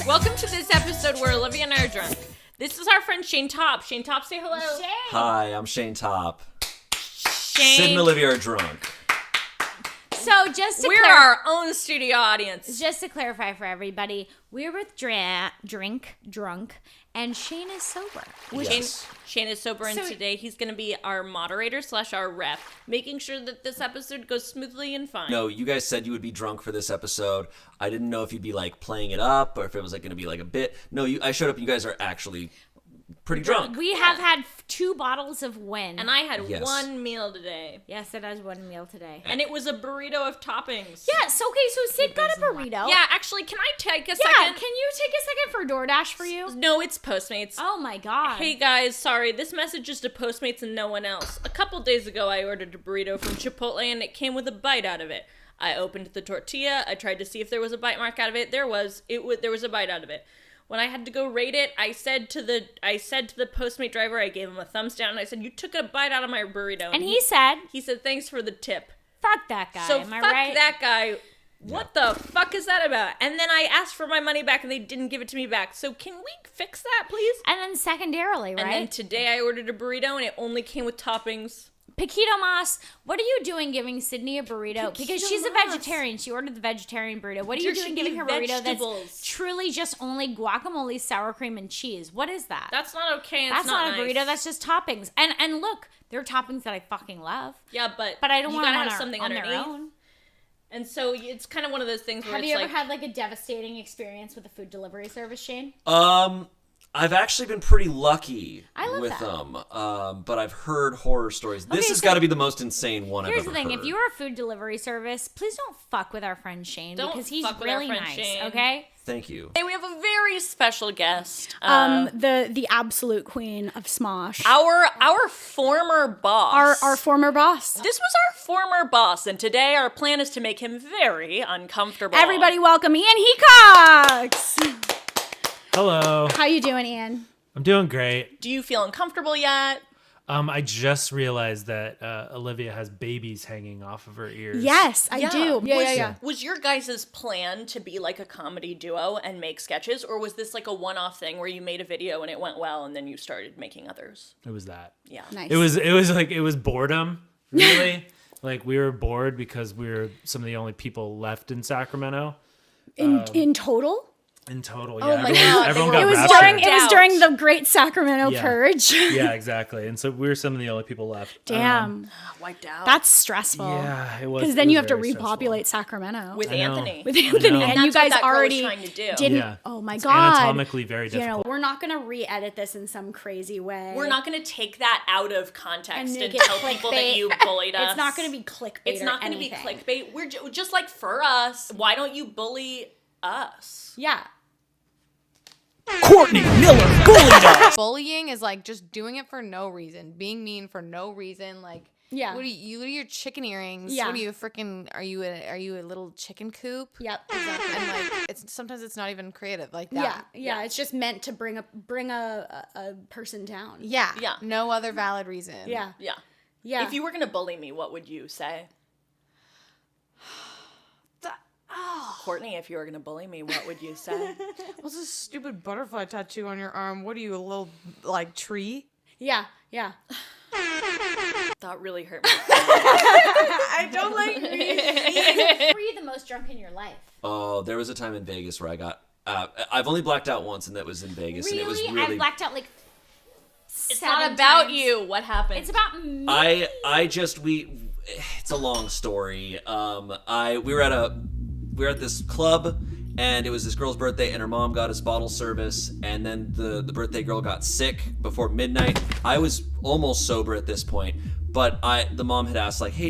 Welcome to this episode where Olivia and I are drunk. This is our friend Shayne Topp. Shayne Topp, say hello. Shayne. Hi, I'm Shayne Topp. Shayne. Syd and Olivia are drunk. So just to We're our own studio audience. Just to clarify for everybody, we're with drunk, and Shayne is sober. Yes. Shayne is sober, and So- today he's going to be our moderator / our ref, making sure that this episode goes smoothly and fine. No, you guys said you would be drunk for this episode. I didn't know if you'd be like playing it up or if it was like going to be like a bit. No, I showed up. You guys are actually pretty drunk. We have had 2 bottles of Win. And I had Yes. one meal today. Yes, it has 1 meal today. And it was a burrito of toppings. Yes, okay, so Syd got a burrito. Yeah, actually, can I take a Yeah, second? can you take a second for DoorDash for you? No, it's Postmates. Oh my god. Hey guys, sorry, this message is to Postmates and no one else. A couple days ago, I ordered a burrito from Chipotle and it came with a bite out of it. I opened the tortilla, I tried to see if there was a bite mark out of it. There was a bite out of it. When I had to go rate it, I said to the Postmate driver, I gave him a thumbs down, and I said, "You took a bite out of my burrito." And he said, "Thanks for the tip." fuck that guy, So am I fuck right? that guy. What the fuck is that about? And then I asked for my money back, and they didn't give it to me back. So can we fix that, please? And then secondarily, right? And then today I ordered a burrito, and it only came with toppings. Paquito Mas, what are you doing giving Sydney a burrito? Because Paquito she's a Mas. vegetarian. She ordered the vegetarian burrito. What are you There doing should giving be her burrito vegetables. that's truly just only guacamole, sour cream, and cheese? What is that? That's not okay. And That's it's not a burrito. nice. That's just toppings. And look, there are toppings that I fucking love. Yeah, but But I don't you want gotta them have something on underneath. their own. And so it's kind of one of those things where Have it's you ever like, had like a devastating experience with a food delivery service, Shayne? I've actually been pretty lucky I love with that. them. But I've heard horror stories. This Okay, has so got to be the most insane one Here's I've the ever thing: heard. if you are a food delivery service, please don't fuck with our friend Shayne Don't because he's fuck with our really friend nice. Shayne. Okay. Thank you. hey, we have a very special guest. The absolute queen of Smosh. Our former boss. Our former boss. This was our former boss, and today our plan is to make him very uncomfortable. Everybody welcome Ian Hecox. Hello. How you doing, Ian? I'm doing great. Do you feel uncomfortable yet? I just realized that Olivia has babies hanging off of her ears. Yes, I do. Yeah. Was your guys' plan to be like a comedy duo and make sketches, or was this like a one-off thing where you made a video and it went well and then you started making others? It was that. Yeah. Nice. It was boredom, really. Like we were bored because we were some of the only people left in Sacramento. In total? In total, Oh yeah. my God, Everyone they got were- raptured. It was during the Great Sacramento Yeah. Purge. Yeah, exactly. And so we were some of the only people left. Damn, Wiped out. that's stressful. Yeah, it was. Because it then was you have to very stressful. repopulate Sacramento with I know. Anthony. with Anthony, know. and That's you what guys that girl was already trying to do. didn't. Yeah. Oh my It's god! anatomically very You know, difficult. we're not gonna re-edit this in some crazy way. We're not going to take that out of and context and make it tell people that clickbait. you bullied us. It's not gonna be clickbait. It's not going going to to be clickbait. We're just like for us. Why don't you bully us? Yeah. Courtney Miller bullied us. Bullying is like just doing it for no reason, being mean for no reason. Like, Yeah. what are your chicken earrings? Yeah. What are you freaking? Are you a little chicken coop? Yep. Exactly. And like, sometimes it's not even creative like that. Yeah. It's just meant to bring a person down. Yeah. Yeah. No other valid reason. Yeah. Yeah. Yeah. If you were going to bully me, what would you say? Courtney, if you were going to bully me, what would you say? What's this stupid butterfly tattoo on your arm? What are you, a little like tree? Yeah. That really hurt me. I don't like me. Were you the most drunk in your life? Oh, there was a time in Vegas where I got. I've only blacked out once, and that was in Vegas, Really? and it was really. I blacked out like. It's not about you. What happened? It's about me. It's a long story. We were at this club, and it was this girl's birthday, and her mom got us bottle service, and then the birthday girl got sick before midnight. I was almost sober at this point, but the mom had asked, like, hey,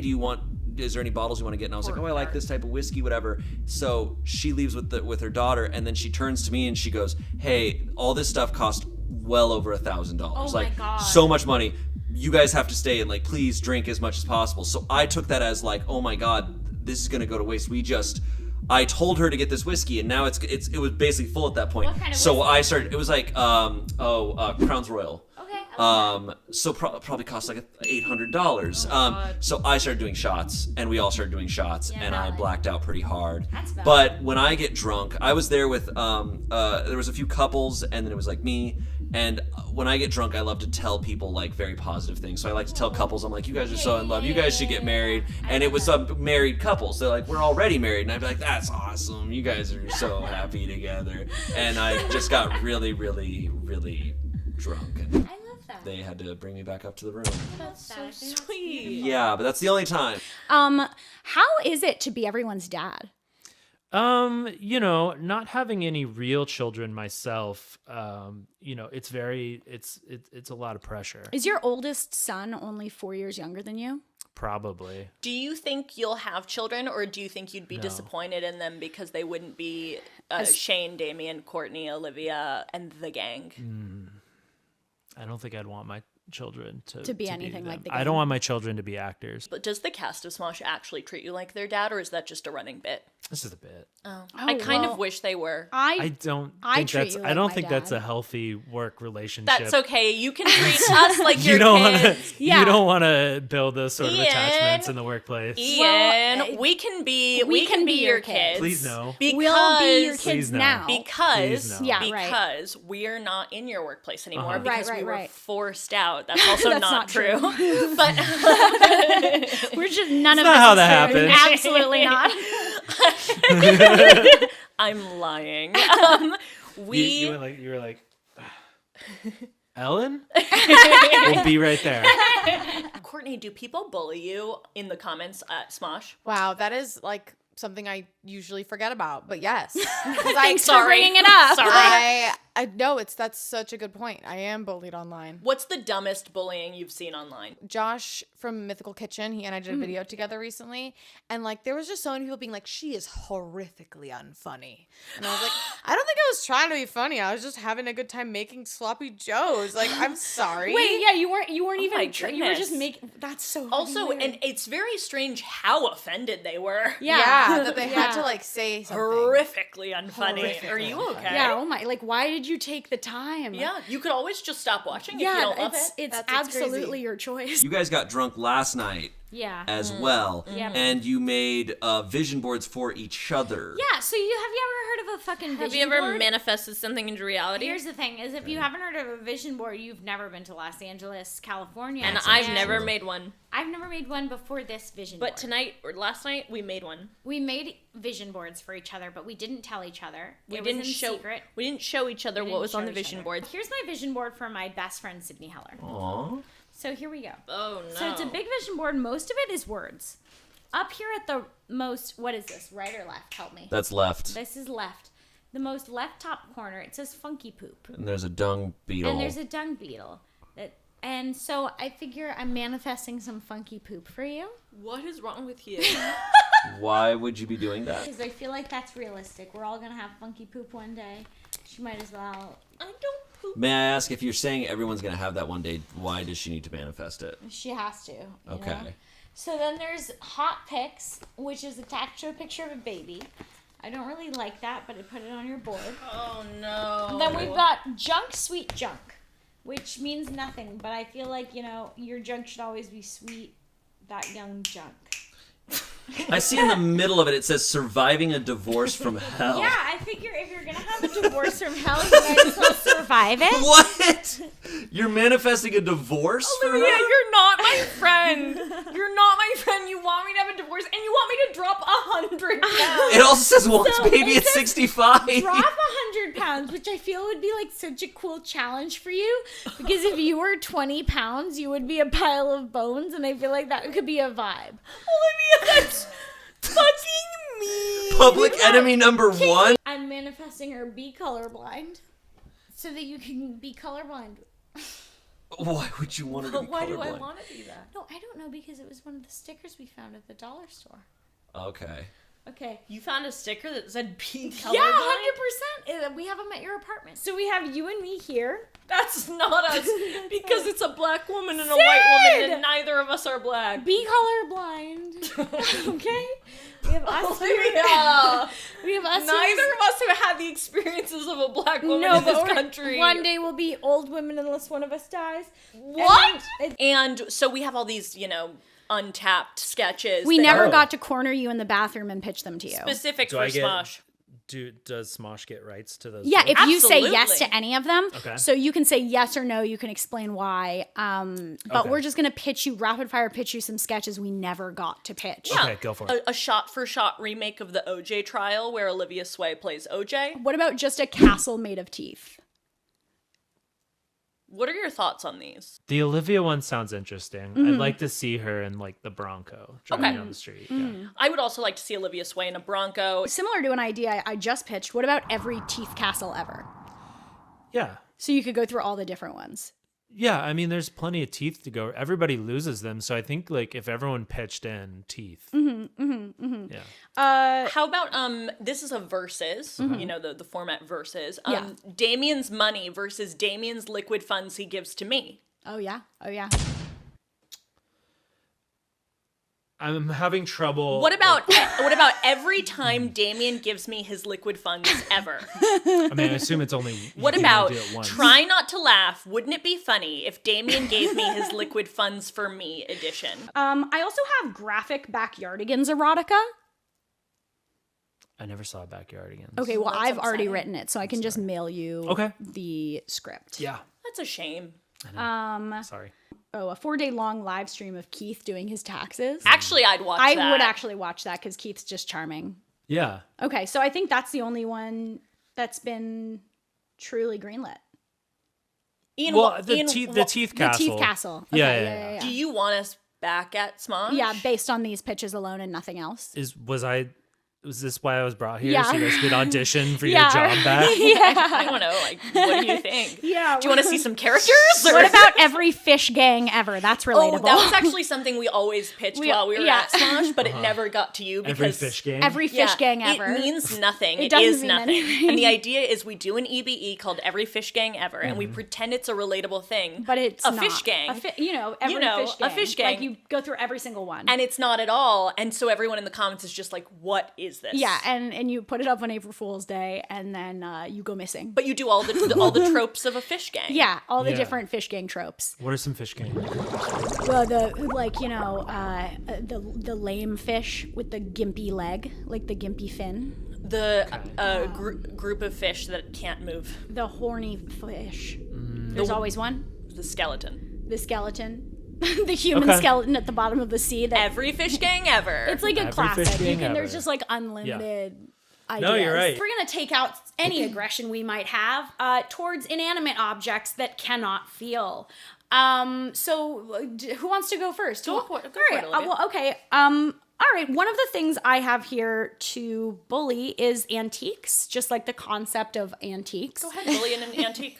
is there any bottles you want to get? And I was like, oh, I like this type of whiskey, whatever. So she leaves with her daughter, and then she turns to me and she goes, hey, all this stuff cost well over $1,000. Oh my like, God. so much money. You guys have to stay and, like, please drink as much as possible. So I took that as like, oh my God, this is gonna go to waste. I told her to get this whiskey, and now it was basically full at that point. What kind of so whiskey? I started. It was like Crown's Royal. Okay. So probably cost like $800. So I started doing shots, and we all started doing shots, and I blacked out pretty hard. That's valid. But when I get drunk, I was there with there was a few couples, and then it was like me. And when I get drunk, I love to tell people like very positive things. So I like to tell couples, I'm like, you guys are so in love. You guys should get married. And it was a married couple. So they're like, we're already married. And I'd be like, that's awesome. You guys are so happy together. And I just got really, really, really drunk. And I love that. they had to bring me back up to the room. That's so Sweet. Yeah, but that's the only time. How is it to be everyone's dad? Not having any real children myself, it's a lot of pressure. Is your oldest son only 4 years younger than you? Probably. Do you think you'll have children, or do you think you'd be disappointed in them because they wouldn't be Shayne, Damien, Courtney, Olivia, and the gang? I don't think I'd want my children to be anything them. like the I gang. don't want my children to be actors. But does the cast of Smosh actually treat you like their dad, or is that just a running bit? This is a bit. I kind of wish they were. I don't think treat that's you I like don't my think that's dad. a healthy work relationship. That's okay. You can treat us like your You don't want kids. to. You don't want to build those sort of Ian. attachments in the workplace. Ian, we can be your kids. Please no. Because We'll be your Please kids no. now. Because Please no. Yeah, right. because we're not in your workplace anymore Uh-huh. because Right, we were right. forced out. That's also That's not not true. true. But We're just none of not this how is that true. happened. Absolutely not. I'm lying. You were like Ellen? We'll be right there. Courtney, do people bully you in the comments at Smosh? Wow, that is like something I usually forget about. But yes. Thanks for bringing it up. Sorry. I know that's such a good point. I am bullied online. What's the dumbest bullying you've seen online? Josh from Mythical Kitchen, he and I did a video together recently, and like there was just so many people being like, she is horrifically unfunny. And I was like, I don't think I was trying to be funny. I was just having a good time making sloppy joes. Like, I'm sorry. Wait, yeah, you weren't even. my You were just goodness. making. That's so. Also, weird. and it's very strange how offended they were. Yeah, that they had to like say something. Horrifically unfunny. Are you okay? Yeah. Oh my! Like, why did you take the time? Yeah, you could always just stop watching if you Yeah. don't love It's it. it's That's what's absolutely crazy. your choice. You guys got drunk last night Yeah. as well, Yeah. and you made vision boards for each other. Yeah, so have you ever heard of a fucking vision Have you ever board? manifested something into reality? Here's the thing, is if you haven't heard of a vision board, you've never been to Los Angeles, California. and I've never made one. I've never made one before this vision board. But tonight, or last night, we made one. We made vision boards for each other, but we didn't tell each other. We It didn't was in show. secret. We didn't show each other We what didn't was on show the each vision other. board. Here's my vision board for my best friend, Sydney Heller. Aww. So here we go. Oh no! So it's a big vision board. Most of it is words. Up here at the most, what is this, right or left? Help me. That's left. This is left. The most left top corner, it says funky poop. And there's a dung beetle. And there's a dung beetle. And so I figure I'm manifesting some funky poop for you. What is wrong with you? Why would you be doing that? Because I feel like that's realistic. We're all going to have funky poop one day. She might as well. I don't poop. May I ask, if you're saying everyone's going to have that one day, why does she need to manifest it? She has to. you Okay. know? So then there's hot pics, which is attached to a picture of a baby. I don't really like that, but I put it on your board. Oh no! And then we've got junk, sweet junk, which means nothing, but I feel like, your junk should always be sweet, that young junk. I see in the middle of it, it says surviving a divorce from hell. Yeah, I figure if you're going to have a divorce from hell, you might as well survive it. What? You're manifesting a divorce for Olivia, her? you're not my friend. You're not my friend. You want me to have a divorce, and you want me to drop 100 pounds. It also says once So baby it at says 65. Drop 100 pounds, which I feel would be like such a cool challenge for you. Because if you were 20 pounds, you would be a pile of bones, and I feel like that could be a vibe. Olivia, that's fucking me. Public enemy number one. I'm manifesting her be colorblind so that you can be colorblind. Why would you want her to be Why do I colorblind? want to be that? No, I don't know, because it was one of the stickers we found at the dollar store. Okay. Okay. You found a sticker that said "Be colorblind." Yeah, 100%. We have them at your apartment. So we have you and me here. That's not us because it's a black woman and a white woman, Syd! and neither of us are black. Be colorblind. Okay? have us here. Olivia! We have us Neither here. of us have had the experiences of a black woman No, in this but country. one day we'll be old women unless one of us dies. What? And And so we have all these, untapped sketches. We that never are got to corner you in the bathroom and pitch them to you. specific Do for I get- Smosh. Does Smosh get rights to those? Yeah, jokes? if you say yes Absolutely. to any of them, Okay. so you can say yes or no, you can explain why. But Okay. we're just gonna rapid fire pitch you some sketches we never got to pitch. Yeah. Okay, go for it. A shot-for-shot remake of the OJ trial where Olivia Sway plays OJ. What about just a castle made of teeth? What are your thoughts on these? The Olivia one sounds interesting. Mm-hmm. I'd like to see her in like the Bronco driving Okay. down the street. Mm-hmm. Yeah. I would also like to see Olivia Sway in a Bronco. Similar to an idea I just pitched. What about every teeth castle ever? Yeah. So you could go through all the different ones. Yeah, I mean, there's plenty of teeth to go. Everybody loses them, so I think like if everyone pitched in teeth, yeah. How about this is a versus, the format versus. Yeah. Damien's money versus Damien's liquid funds he gives to me. Oh yeah. Oh yeah. I'm having trouble. What about every time Damien gives me his liquid funds ever? I mean, I assume it's only. you What can about only do it once. try not to laugh? Wouldn't it be funny if Damien gave me his liquid funds for me edition? I also have graphic backyardigans erotica. I never saw Backyardigans. Okay, well That's I've already upsetting. written it, so I can just mail you Okay. the script. Yeah. That's a shame. Sorry. Oh, a 4-day long live stream of Keith doing his taxes. Actually, I'd watch I that. would actually watch that because Keith's just charming. Yeah. Okay, so I think that's the only one that's been truly greenlit. Ian, Well, the Ian, teeth wha- the teeth The castle. Teeth Castle. Okay, Yeah. Do you want us back at Smosh? Yeah, based on these pitches alone and nothing else. Was this why I was brought here? Yeah. So you guys could audition for Yeah. your job back? I don't know. What do you think? Yeah. Do you want to see some characters? Or? What about every fish gang ever? That's relatable. Oh, that was actually something we always pitched while we were yeah. at Smosh, but it never got to you because Every fish game. every fish gang ever. It means nothing. It doesn't is mean nothing. anything. And the idea is we do an EBE called Every Fish Gang Ever, and we pretend it's a relatable thing. but it's a not. fish gang. Every know, fish a gang. fish gang. Like you go through every single one. And it's not at all. And so everyone in the comments is just like, what is this? yeah, and you put it up on April Fool's Day, and then you go missing. But you do all the tropes of a fish gang. Yeah, all the Yeah. different fish gang tropes. What are some fish games? Well, the lame fish with the gimpy leg, like the gimpy fin. The group of fish that can't move. The horny fish. There's always one. The skeleton. The skeleton. The human Okay. skeleton at the bottom of the sea. That Every fish gang ever. it's like a Every classic. fish gang There's ever. just like unlimited ideas. No, you're right. We're gonna take out any aggression we might have towards inanimate objects that cannot feel. Who wants to go first? Go for it, All right. Olivia. Well, okay. All right. One of the things I have here to bully is antiques, just like the concept of antiques. Go ahead, bully in an antique.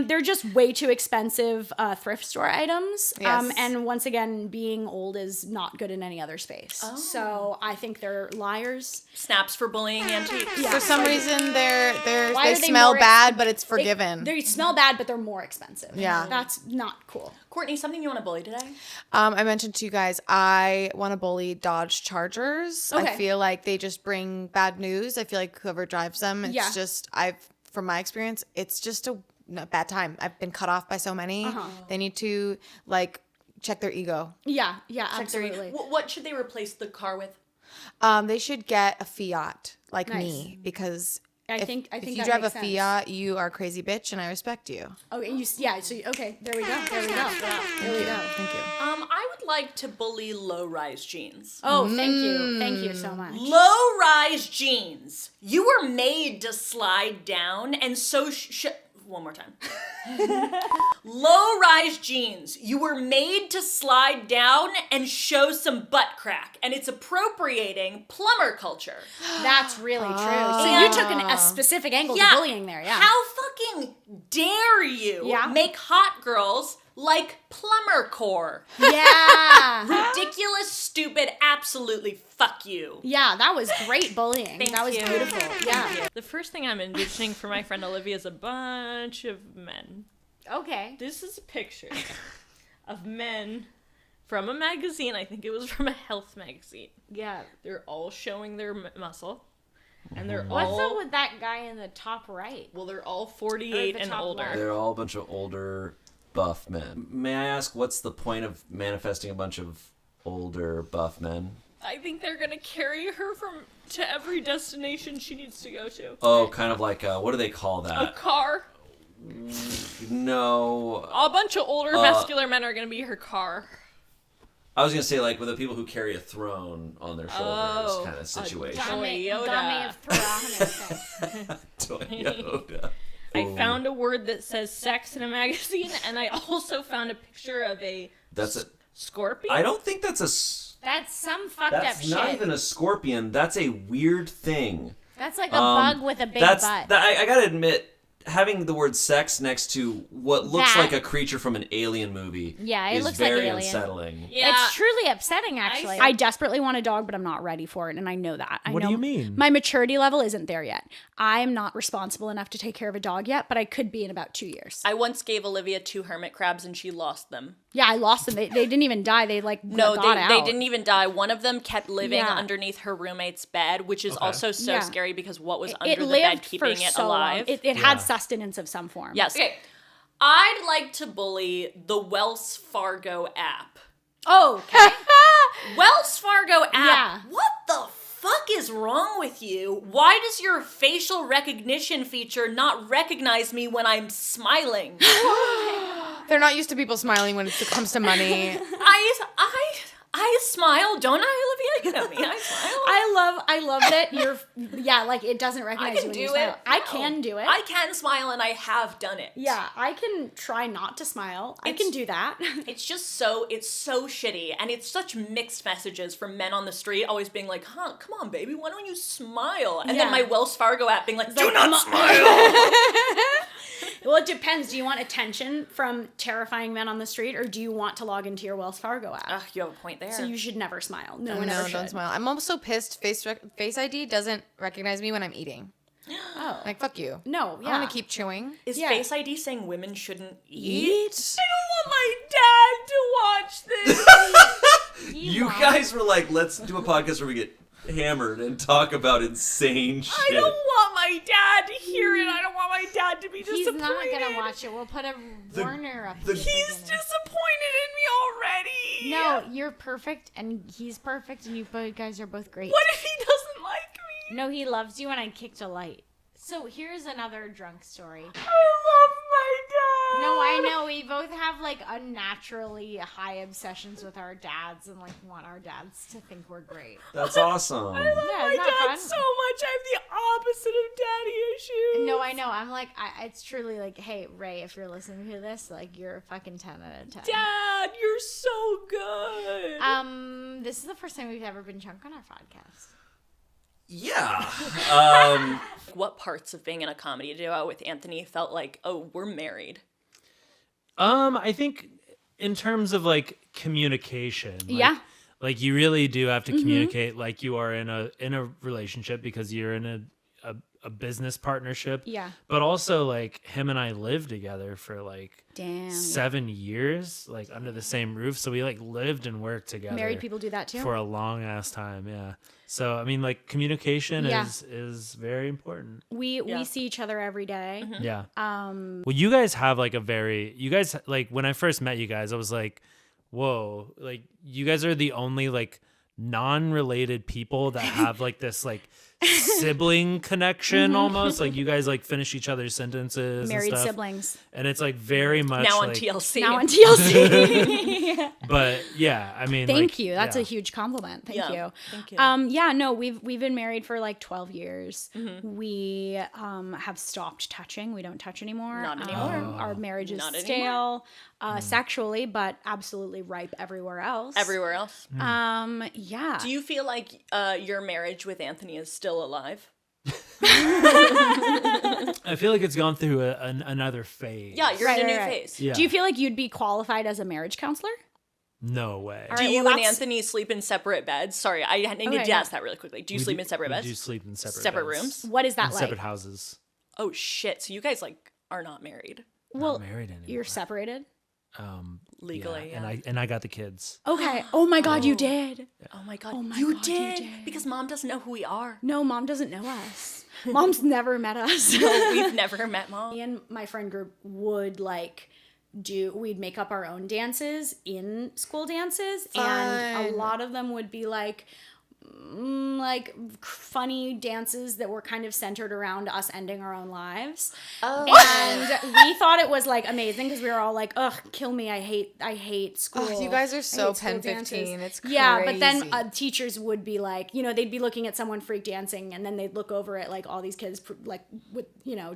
They're just way too expensive thrift store items. Yes. And once again, being old is not good in any other space. Oh. So I think they're liars. Snaps for bullying antiques. For some reason, Why they are they smell more bad, but it's forgiven. They smell bad, but they're more expensive. Yeah. That's not cool. Courtney, something you want to bully today? I mentioned to you guys, I want to bully Dodge Chargers. I Okay. feel like they just bring bad news. I feel like whoever drives them, it's Yeah. just, from my experience, it's just a bad time. I've been cut off by so many. They need to, check their ego. Yeah, absolutely. What should they replace the car with? They should get a Fiat like Nice. me because I if think you that drive a makes sense. Fiat, you are a crazy bitch, and I respect you. Okay, okay, there we go. There we go. Thank you. I would like to bully low-rise jeans. Oh, thank you. Thank you so much. Low-rise jeans. You were made to slide down, and so one more time. Low-rise jeans. You were made to slide down and show some butt crack, and it's appropriating plumber culture. That's really true. So you took a specific angle to bullying there, yeah. How fucking dare you Yeah. make hot girls like plumber core? Yeah. Ridiculous, stupid, absolutely fuck you. Yeah, that was great bullying. Thank that was you. beautiful. Yeah. The first thing I'm envisioning for my friend Olivia is a bunch of men. Okay. This is a picture of men from a magazine. I think it was from a health magazine. Yeah. They're all showing their muscle. And they're What's all... up with that guy in the top right? Well, they're all 48 Or the and top older. left. They're all a bunch of older, buff men. May I ask, what's the point of manifesting a bunch of older, buff men? I think they're gonna carry her to every destination she needs to go to. Oh, kind of like, what do they call A that? car. No. A bunch of older, muscular men are gonna be her car. I was going to say, like, with the people who carry a throne on their shoulders Oh, kind of situation. Toyota. Dame of Thrones. Toyota. I found a word that says sex in a magazine, and I also found a picture of a scorpion. I don't think that's That's some fucked up that's shit. not even a scorpion. That's a weird thing. That's like a bug with a big butt. I gotta admit, having the word sex next to what looks That- like a creature from an alien movie Yeah, it is looks like very Alien. unsettling. Yeah. It's truly upsetting, actually. I desperately want a dog, but I'm not ready for it, and I know that. What do you mean? My maturity level isn't there yet. I'm not responsible enough to take care of a dog yet, but I could be in about 2 years. I once gave Olivia 2 hermit crabs, and she lost them. Yeah, I lost them. They didn't even die. They No, got out. they didn't even die. One of them kept living Yeah. underneath her roommate's bed, which is also so Yeah. scary because what was It under the lived bed for keeping it so alive? long. It had sustenance of some form. Yes. Okay. I'd like to bully the Wells Fargo app. Oh, okay. Wells Fargo app. Yeah. What the fuck is wrong with you? Why does your facial recognition feature not recognize me when I'm smiling? They're not used to people smiling when it comes to money. I smile, don't I, Olivia? You know me, I smile. I love that you're, like, it doesn't recognize I you can when you do smile. it. I can do it. I can smile, and I have done it. Yeah, I can try not to smile. I can do that. It's so shitty, and it's such mixed messages from men on the street always being like, come on, baby, why don't you smile? And then Yeah. my Wells Fargo app being like, do not smile! Well, it depends. Do you want attention from terrifying men on the street, or do you want to log into your Wells Fargo app? Ugh, you have a point there. So you should never smile. No one No, ever don't should. smile. I'm also pissed. Face ID doesn't recognize me when I'm eating. Oh. Like, fuck you. No, yeah. I want to keep chewing. Is Yeah. Face ID saying women shouldn't eat? Eat. I don't want my dad to watch this. You guys were like, let's do a podcast where we get hammered and talk about insane shit. I don't want my dad to hear it. I don't want my dad to be He's disappointed. not gonna watch it. We'll put a Warner up. the- at the He's beginning. disappointed in me already. No, you're perfect, and he's perfect, and you guys are both great. What if he doesn't like me? No, he loves you, and I kicked a light. So here's another drunk story. I love my dad. No, I know. We both have, like, unnaturally high obsessions with our dads and, like, want our dads to think we're great. That's awesome. Yeah, My it's not dad fun. so much. I have the opposite of daddy issues. No, I know. I'm like, it's truly like, hey, Ray, if you're listening to this, like, you're a fucking 10 out of 10. Dad, you're so good. This is the first time we've ever been drunk on our podcast. Yeah. What parts of being in a comedy duo with Anthony felt like, oh, we're married? I think in terms of like communication, Yeah. like you really do have to communicate like you are in a relationship because you're in a business partnership. Yeah. But also like him and I lived together for like Damn. 7 years, like under the same roof. So we like lived and worked together. Married people do that too. For a long ass time, yeah. So I mean, like communication Yeah. is very important. We see each other every day. Yeah. Well, you guys have like you guys like when I first met you guys, I was like, whoa, like you guys are the only like non-related people that have like this like sibling connection almost. Like you guys like finish each other's sentences. Married and stuff. siblings. And it's like very much Now on like, TLC. Now on TLC. But yeah, I mean, Thank like, you. That's yeah. a huge compliment. Thank Yeah. you. Thank you. Yeah, no, we've been married for like 12 years. We have stopped touching. We don't touch anymore. Not anymore. Our marriage is Not stale sexually, but absolutely ripe everywhere else. Everywhere else. Yeah. Do you feel like your marriage with Anthony is still alive? I feel like it's gone through another phase. Yeah, you're Right, in a new right, right. phase. Yeah. Do you feel like you'd be qualified as a marriage counselor? No way. All Do right, you well, and that's- Anthony sleep in separate beds? Sorry, I need Okay, to yeah. ask that really quickly. Do you sleep in separate We beds? do sleep in separate Separate beds. rooms? What is that In like? separate houses. Oh shit! So you guys like are not married? Well, Not married anymore. you're separated. Legally, and I got the kids. Okay. Oh my God, you did. Oh my god, Oh my you God, did? you did. Because mom doesn't know who we are. No, mom doesn't know us. Mom's never met us. We've never met mom. Me and my friend group would we'd make up our own dances in school dances, and a lot of them would be like funny dances that were kind of centered around us ending our own lives. And we thought it was like amazing because we were all like, ugh, kill me, I hate school. Oh, you guys are I so hate school Pen 15. dances." It's crazy. Yeah, but then teachers would be like, they'd be looking at someone freak dancing, and then they'd look over at like all these kids with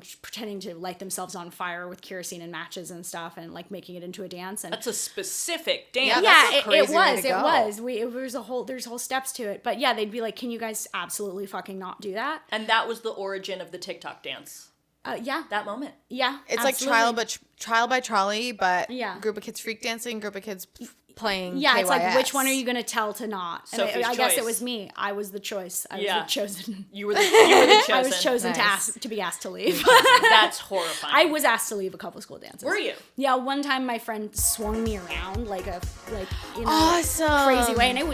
just pretending to light themselves on fire with kerosene and matches and stuff, and like making it into a dance. And That's a specific dance. that's a it crazy way to go. was. There's whole steps to it. But yeah, they'd be like, can you guys absolutely fucking not do that? And that was the origin of the TikTok dance. Yeah. That moment. Yeah. It's absolutely. like trial by trolley, but Yeah. group of kids freak dancing, group of kids playing Yeah, KYS. it's like, which one are you going to tell to not? And Sophie's I guess it choice. was me. I was the choice. I was Yeah. the chosen. You were the chosen. I was chosen Nice. to be asked to leave. That's horrifying. I was asked to leave a couple school dances. Were you? Yeah, one time my friend swung me around in a Awesome. crazy way, and it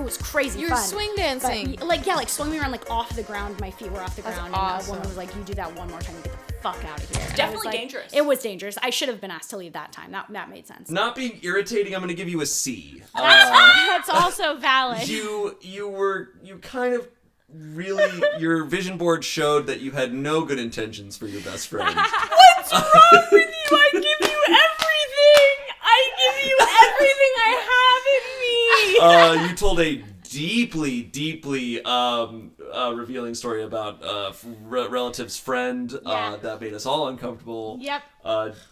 was crazy You're fun. swing dancing. But swung me around off the ground. My feet were off the That's ground, awesome. and a woman was like, "You do that one more time, you get the fuck out of here." And I definitely was like- dangerous. It was dangerous. I should have been asked to leave that time. That made sense. Not being irritating, I'm going to give you a C. That's also valid. You kind of really, your vision board showed that you had no good intentions for your best friend. What's wrong with you? I give you everything. I give you everything I have in me. You told a deeply revealing story about relative's friend that made us all uncomfortable. Yep.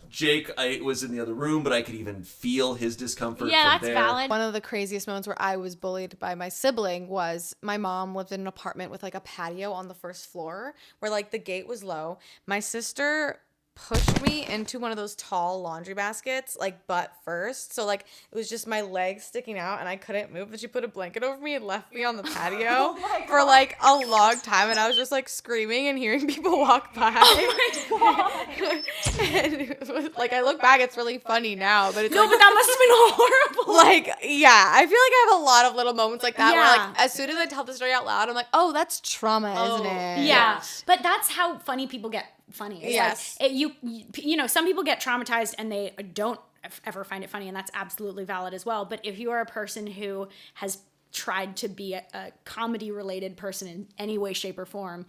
Jake, I was in the other room, but I could even feel his discomfort Yeah, from that's there. valid. One of the craziest moments where I was bullied by my sibling was my mom lived in an apartment with a patio on the first floor where the gate was low. My sister pushed me into one of those tall laundry baskets, butt first. So it was just my legs sticking out and I couldn't move. But she put a blanket over me and left me on the patio for a long time. And I was just screaming and hearing people walk by. Oh my God. And it was, I look back, it's really funny now, but it's No, but that must have been horrible. yeah, I feel I have a lot of little moments like that Yeah. where as soon as I tell the story out loud, I'm like, oh, that's trauma, isn't it? Yeah, but that's how funny people get funny. It's Yes. Some people get traumatized and they don't ever find it funny, and that's absolutely valid as well. But if you are a person who has tried to be a comedy-related person in any way, shape, or form,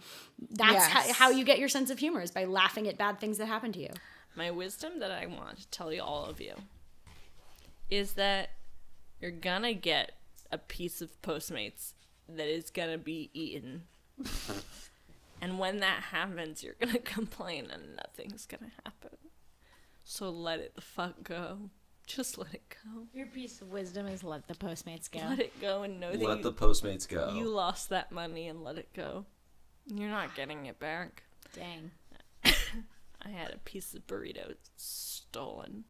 that's Yes. how you get your sense of humor, is by laughing at bad things that happen to you. My wisdom that I want to tell you all of you is that you're gonna get a piece of Postmates that is gonna be eaten. And when that happens, you're gonna complain and nothing's gonna happen. So let it the fuck go. Just let it go. Your piece of wisdom is let the Postmates go. Let it go and know that Let the Postmates go. you lost that money and let it go. You're not getting it back. Dang. I had a piece of burrito stolen.